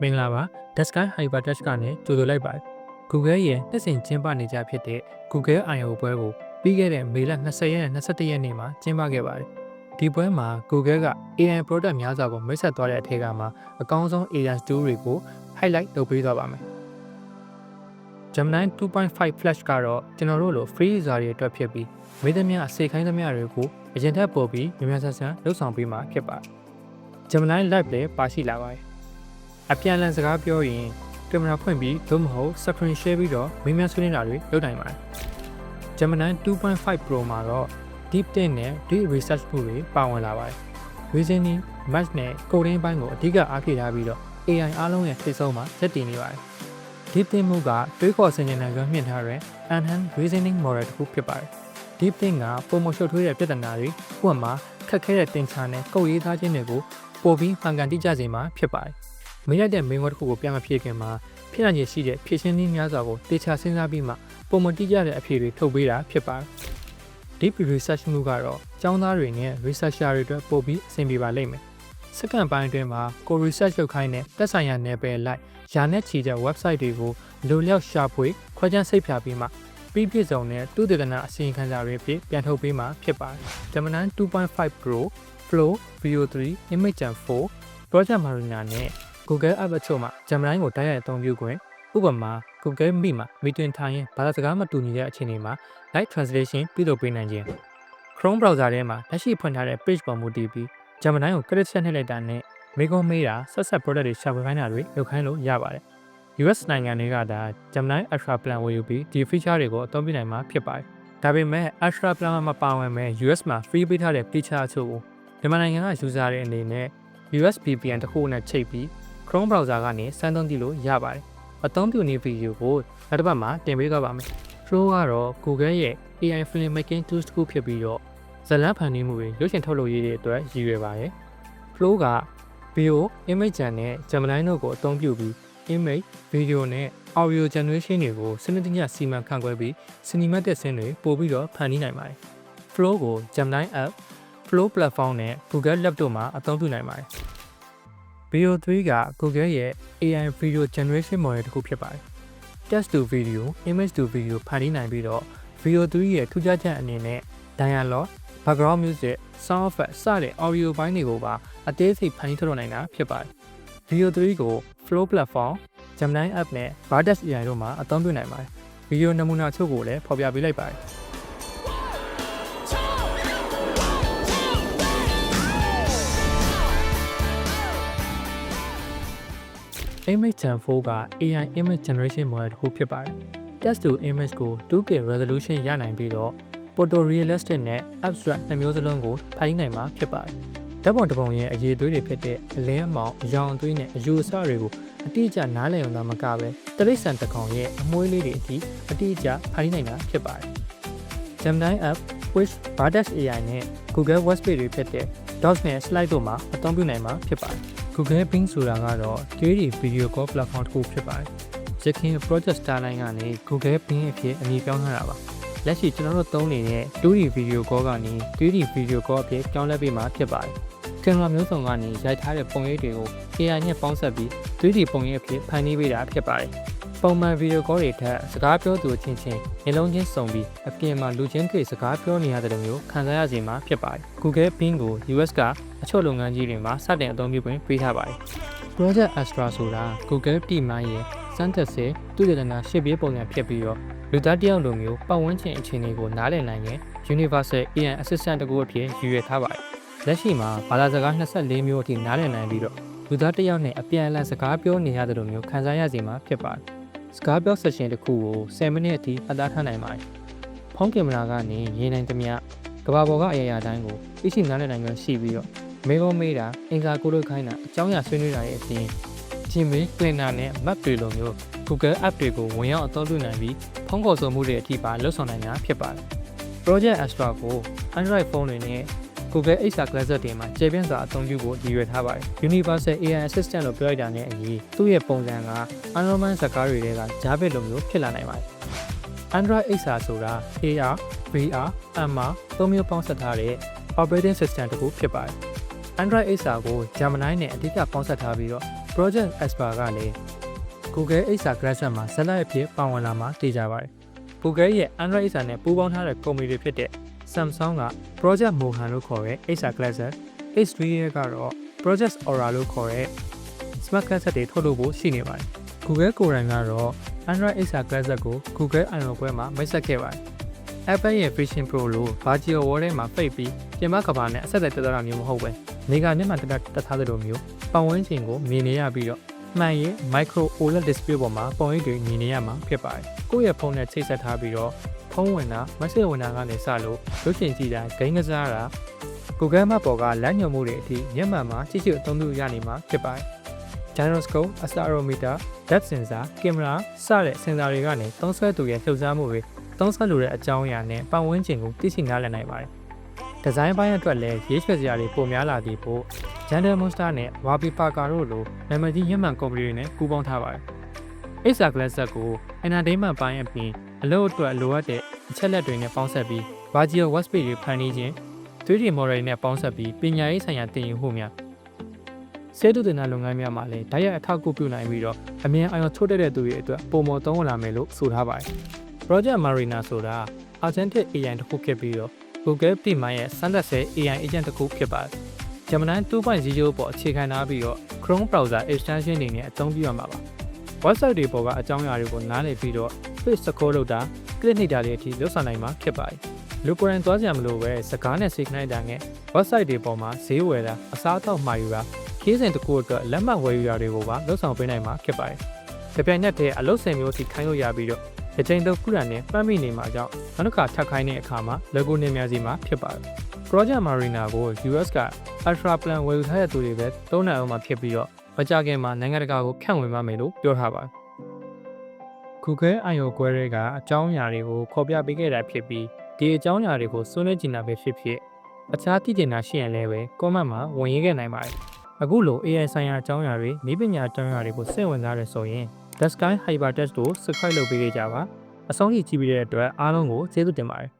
မင်္ဂလာပါ Daskai Hypertext ကနေကြိုဆိုလိုက်ပါတယ် Google ရဲ့နှစ်စဉ်ကျင်းပနေကြဖြစ်တဲ့ Google I/O ပွဲကိုပြီးခဲ့တဲ့မေလ20ရက်နဲ့21ရက်နေ့မှာကျင်းပခဲ့ပါတယ်ဒီပွဲမှာ Google က AI product များစွာကိုမိတ်ဆက်သွားတဲ့အထက်ကမှာအကောင်းဆုံး AI tool တွေကို highlight လုပ်ပေးသွားပါမယ် Gemini 2.5 Flash ကတော့ကျွန်တော်တို့လို free user တွေအတွက်ဖြစ်ပြီးမေးသမျှအစိတ်ခိုင်းသမျှတွေကိုအရင်ထက်ပိုပြီးမြန်မြန်ဆန်ဆန်လုပ်ဆောင်ပေးမှာဖြစ်ပါတယ် Gemini Live လည်းပါရှိလာပါတယ်အပြန်အလှန်စကားပြောရင်ကင်မရာဖွင့်ပြီးသို့မဟုတ် screen share ပြီးတော့မေးမြန်းဆွေးနွေးတာတွေလုပ်နိုင်ပါတယ် Gemini 2.5 Pro မှာတော့ Deep Think နဲ့ Deep Research မှုတွေပါဝင်လာပါတယ် Reasoning, Math နဲ့ Coding ဘိုင်းကိုအဓိကအားဖြည့်ထားပြီးတော့ AI အားလုံးရဲ့ထိပ်ဆုံးမှာဆက်တည်နေပါတယ် Deep Think မှုကတွေးခေါ်ဆင်ခြင်နိုင်စွမ်းမြင့်ထားတဲ့ Enhanced Reasoning Model တစ်ခုဖြစ်ပါတယ် Deep Think ကပုံမရှုပ်ထွေးတဲ့ပြဿနာတွေဥပမာခက်ခဲတဲ့တင်ချာနဲ့ကုတ်ရေးသားခြင်းတွေကိုပိုပြီးမှန်ကန်တိကျစေမှာဖြစ်ပါတယ်မေးရတဲ့မိန့်ခွန်းတစ်ခုကိုပြန်မဖြေခင်မှာဖြစ်နိုင်ခြေရှိတဲ့ဖြည့်ရှင်းနည်းများစွာကိုတေချာစဉ်းစားပြီးမှပုံမတိကျတဲ့အဖြေတွေထုတ်ပေးတာဖြစ်ပါတယ် Deep Research မှုကတော့ကျောင်းသားတွေနဲ့ researcher တွေအတွက်ပိုပြီးအဆင်ပြေပါလိမ့်မယ်စက္ကန့်ပိုင်းအတွင်းမှာကို research လုပ်ခိုင်းတဲ့သက်ဆိုင်ရာနယ်ပယ်လိုက်ယာနဲ့ချီတဲ့ website တွေကိုလိုလျောက်ရှာဖွေခွဲခြမ်းစိတ်ဖြာပြီးမှပြီးပြည့်စုံတဲ့သုတေသနအစီရင်ခံစာတွေဖြစ်ပြန်ထုတ်ပေးမှာဖြစ်ပါတယ် Gemini 2.5 Pro, Flow, Veo 3, Imagen 4, Project Marina နဲ့ Google App အချို့မှာ Gemini ကိုတိုက်ရိုက်အသုံးပြုခွင့်ဥပမာ Google Meet မှာမီတင်ထိုင်ရင်ဘာသာစကားမတူညီတဲ့အခြေအနေမှာ Live Translation ပြုလုပ်ပေးနိုင်ခြင်း Chrome browser ထဲမှာလက်ရှိဖွင့်ထားတဲ့ page ပေါ်မူတည်ပြီး Gemini ကို credit ဆက်နှိပ်လိုက်တာနဲ့မေးခွန်းမေးတာဆက်ဆက် product တွေရှာဖွေခိုင်းတာတွေလုပ်ခိုင်းလို့ရပါတယ် US နိုင်ငံတွေကဒါ Gemini Ultra Plan ဝယ်ယူပြီးဒီ feature တွေကိုအသုံးပြုနိုင်မှာဖြစ်ပါတယ်ဒါပေမဲ့ Ultra Plan မှာမပါဝင်မဲ့ US မှာ free ပေးထားတဲ့ feature အချို့ကိုမြန်မာနိုင်ငံက user တွေအနေနဲ့ US VPN တစ်ခုနဲ့ချိတ်ပြီး Chrome browser ကနေစမ်းသုံးကြည့်လို့ရပါတယ်အသုံးပြုနည်းဗီဒီယိုကိုနောက်တစ်ပတ်မှာတင်ပေးသွားပါမယ် Flow ကတော့ Google ရဲ့ AI film making tools တစ်ခုဖြစ်ပြီးတော့ဇာတ်လမ်းဖန်တီးမှုတွေရုပ်ရှင်ထုတ်လုပ်ရေးတွေအတွက်ရည်ရွယ်ပါတယ် Flow က Video, Imagen နဲ့ Gemini တို့ကိုအသုံးပြုပြီး Image, Video နဲ့ Audio Generation တွေကိုစနစ်တကျစီမံခန့်ခွဲပြီး Cinematic Scene တွေပို့ပြီးတော့ဖန်တီးနိုင်ပါတယ် Flow ကို Gemini App, Flow Platform နဲ့ Google Lab တို့မှာအသုံးပြုနိုင်ပါတယ် Veo 3 က Google ရဲ့ AI Video Generation Model တစ်ခုဖြစ်ပါတယ် Text to Video, Image to Video ဖန်တီးနိုင်ပြီးတော့ Veo 3 ရဲ့ထူးခြားချက်အနေနဲ့ Dialogue, Background Music, Sound Effect စတဲ့ Audio ဘိုင်းတွေကိုပါအသေးစိတ်ဖန်တီးထုတ်လုပ်နိုင်တာဖြစ်ပါတယ် Veo 3 ကို Flow Platform, Gemini App နဲ့ Vertex AI တို့မှာအသုံးပြုနိုင်ပါတယ် Video နမူနာချို့ကိုလည်းဖော်ပြပေးလိုက်ပါတယ်Imagen 4 က AI Image Generation Model တစ်ခုဖြစ်ပါတယ် Text to Image ကို 2K Resolution ရနိုင်ပြီးတော့ Photorealistic နဲ့ Abstract နှစ်မျိုးစလုံးကိုဖန်တီးနိုင်မှာဖြစ်ပါတယ်ဓာတ်ပုံတစ်ပုံရဲ့အရေးသွေးတွေဖြစ်တဲ့အလင်းအမောင်အရောင်အသွေးနဲ့အယူအဆတွေကိုအတိအကျနားလည်အောင်သာမကပဲတရိတ်ဆန်တစ်ကောင်ရဲ့အမွှေးလေးတွေအထိအတိအကျဖန်တီးနိုင်တာဖြစ်ပါတယ် Gemini App, Wish, Vertex AI နဲ့ Google Workspace တွေဖြစ်တဲ့ Docs နဲ့ Slide တို့မှာအသုံးပြုနိုင်မှာဖြစ်ပါတယ်Google Bing ဆိုတာကတော့ 3D Video Call Platform တစ်ခုဖြစ်ပါတယ်။ယခင် Project Starline ကနေ Google Bing အဖြစ်အမည်ပြောင်းထားတာပါ။လက်ရှိကျွန်တော်တို့သုံးနေတဲ့ 2D Video Call ကနေ 3D Video Call အဖြစ်ပြောင်းလဲပေးမှာဖြစ်ပါတယ်။ကင်မရာမျိုးစုံကနေရိုက်ထားတဲ့ပုံရိပ်တွေကို AI နဲ့ပေါင်းစပ်ပြီး 3D ပုံရိပ်အဖြစ်ဖန်တီးပေးတာဖြစ်ပါတယ်။ပုံမှန် Video Call တွေထက်စကားပြောသူအချင်းချင်းနှလုံးချင်းစုံပြီးအပြင်မှာလူချင်းတွေ့စကားပြောနေရတယ်လို့မျိုးခံစားရစေမှာဖြစ်ပါတယ်။ Google Bing ကို US ကအချို့လုပ်ငန်းကြီးတွေမှာစတင်အသုံးပြုခွင့်ပေးထားပါတယ်။ Project Astra ဆိုတာ Google Team ရဲ့စမ်းသပ်စစ်သုတေသနရှေ့ပြေးပုံစံဖြစ်ပြီးတော့လူသားတယောက်လိုမျိုးပတ်ဝန်းကျင်အခြေအနေကိုနားလည်နိုင်တဲ့ Universal AI Assistant တစ်ခုအဖြစ်ရည်ရွယ်ထားပါတယ်။လက်ရှိမှာဘာသာစကား24မျိုးအထိနားလည်နိုင်ပြီးတော့လူသားတယောက်နဲ့အပြန်အလှန်စကားပြောနေရတယ်လို့မျိုးခံစားရစေမှာဖြစ်ပါတယ်။စကားပြော session တစ်ခုကို10မိနစ်အထိအသားထားနိုင်ပါတယ်။ဖုန်းကင်မရာကနေရေးနိုင်သမျှကမ္ဘာပေါ်ကအရာရာတိုင်းကိုသိရှိနားလည်နိုင်ခွင့်ရှိပြီးတော့မေးခွန်းမေးတာအင်္ဂါကိုလို့ခိုင်းတာအကြောင်းအရာဆွေးနွေးတာရဲ့အပြင် Gmail, Planner နဲ့ Map တွေလိုမျိုး Google App တွေကိုဝင်ရောက်အသုံးပြုနိုင်ပြီးဖုန်းခေါ်ဆိုမှုတွေအထိပါလှုပ်ဆောင်နိုင်တာဖြစ်ပါတယ်။ Project Astra ကို Android ဖုန်းတွေနဲ့ Google Pixel Glasses တွေမှာကျေပြန့်စွာအသုံးပြုဖို့ရည်ရွယ်ထားပါတယ်။ Universal AI Assistant လို့ပြောလိုက်တာနဲ့အညီသူ့ရဲ့ပုံစံက Android စကားတွေကကြားဘက်လိုမျိုးဖြစ်လာနိုင်ပါတယ်။ Android Pixel ဆိုတာ AR, VR, MR သုံးမျိုးပေါင်းစပ်ထားတဲ့ Operating System တစ်ခုဖြစ်ပါတယ်။ Android Pixel ကို Gemini နဲ့အဓိကပေါင်းစပ်ထားပြီးတော့ Project Asper ကလည်း Google Acer Glassware မှာဇက်လိုက်အဖြစ်ပါဝင်လာမှာသိကြပါတယ်။ Google ရဲ့ Android Acer နဲ့ပူးပေါင်းထားတဲ့ကုမ္ပဏီတွေဖြစ်တဲ့ Samsung က Project Mohan လို့ခေါ်တဲ့ Acer Glassware, H3 ရဲ့ကတော့ Project Aura လို့ခေါ်တဲ့ Smart Glassware တွေထုတ်လုပ်ဖို့ရှိနေပါတယ်။ Google ကိုယ်တိုင်ကတော့ Android Acer Glassware ကို Google I/O ပွဲမှာမိတ်ဆက်ခဲ့ပါတယ်။ Apple ရဲ့ Vision Pro လို့ Virtual World ထဲမှာဖိတ်ပြီးပြင်ပကမ္ဘာနဲ့အဆက်အသွယ်တက်တာမျိုးမဟုတ်ပဲနေကမျက်မှန်တက်ထားတဲ့လိုမျိုးပတ်ဝန်းကျင်ကိုမြင်နေရပြီးတော့မှန်ရင် Micro OLED Display ပေါ်မှာပုံရိပ်တွေမြင်နေရမှာဖြစ်ပါတယ်။ကိုယ့်ရဲ့ဖုန်းနဲ့ချိတ်ဆက်ထားပြီးတော့ဖုန်းဝင်တာ message ဝင်တာကနေစလို့ရုပ်ရှင်ကြည့်တာဂိမ်းကစားတာ Google Map ပေါ်ကလမ်းညွှန်မှုတွေအထိမျက်မှန်မှာကြည့်ရှုအသုံးပြုရနိုင်မှာဖြစ်ပါတယ်။ Gyroscope, Accelerometer, Depth Sensor, Camera စတဲ့ sensor တွေကနေသုံးစွဲသူရဲ့လှုပ်ရှားမှုတွေသုံးစွဲလိုတဲ့အကြောင်းအရာနဲ့ပတ်ဝန်းကျင်ကိုသိရှိနားလည်နိုင်ပါတယ်။ ဒီဇိုင်းပိုင်းအတွက်လည်းရေးဆွဲစရာတွေပိုများလာပြီးဖို့ General Monster နဲ့ Warby Parker တို့လိုနာမည်ကြီးမျက်မှန်ကုမ္ပဏီတွေနဲ့ပူးပေါင်းထားပါတယ်။ Acer Glassware ကို Entertainment ပိုင်းအပြင်အလုပ်အတွက်လိုအပ်တဲ့အချက်လက်တွေနဲ့ပေါင်းစပ်ပြီး Virtual Workspace တွေဖန်တီးခြင်း 3D model နဲ့ပေါင်းစပ်ပြီးပညာရေးဆိုင်ရာသင်ယူမှုများစေတုတင်နာလုပ်ငန်းများမှာလည်းဓာတ်ရိုက်အထောက်အကူပြုနိုင်ပြီးတော့အမြင်အာရုံချို့တဲ့သူတွေအတွက်ပုံမသုံးဝင်လာမယ်လို့ဆိုထားပါတယ်။ Project Marina ဆိုတာ Agentic AI တစ်ခုဖြစ်ပြီးတော့ Google DeepMind ရဲ့စမ်းသပ်ဆဲ AI agent တစ်ခုဖြစ်ပါတယ်။ Gemini 2.0 ပေါ်အခြေခံထားပြီးတော့ Chrome browser extension တွေနဲ့အသုံးပြုရမှာပါ။ website တွေပေါ်ကအကြောင်းအရာတွေကိုနားလည်ပြီးတော့ page scroll လုပ်တာ click နှိပ်တာတွေအထိလုပ်ဆောင်နိုင်မှာဖြစ်ပါတယ်။လူကိုယ်တိုင်သွားကြမလို့ပဲစကားနဲ့စိတ်ခိုင်းတာနဲ့ website တွေပေါ်မှာဈေးဝယ်တာအစားအသောက်မှာယူတာခေးစဉ်တစ်ခုအတွက်လက်မှတ်ဝယ်ယူတာတွေကိုပါလုပ်ဆောင်ပေးနိုင်မှာဖြစ်ပါတယ်။ဒီပြိုင်နက်တဲ့အလုပ်ဆင်မျိုးစီခိုင်းလို့ရပြီးတော့အချိန်သုံးခုရနဲ့ပတ်မိနေမှာကြောင့်နောက်တစ်ခါထပ်ခိုင်းတဲ့အခါမှာ logo နဲ့များစီမှာဖြစ်ပါတယ်။ Project Marina ကို US က Ultra Plan ဝယ်ယူထားတဲ့သူတွေပဲသုံးနိုင်အောင်မှာဖြစ်ပြီးတော့မကြခင်မှာနိုင်ငံတကာကိုဖြန့်ဝေမှာမယ်လို့ပြောထားပါတယ်။ Google I/O ကွဲတွေကအကြောင်းအရာတွေကိုခေါ်ပြပေးခဲ့တာဖြစ်ပြီးဒီအကြောင်းအရာတွေကိုဆွေးနွေးကြည့်တာပဲဖြစ်ဖြစ်အခြားသိကျင်တာရှိရင်လည်းပဲ comment မှာဝင်ရေးခဲ့နိုင်ပါတယ်။အခုလို AI ဆိုင်ရာအကြောင်းအရာတွေနည်းပညာအကြောင်းအရာတွေကိုစိတ်ဝင်စားရဆိုရင် The Sky Hypertext ကို subscribe လုပ်ပေးကြပါအဆုံးထိကြည့်ပြီးတဲ့အတွက်အားလုံးကိုကျေးဇူးတင်ပါတယ်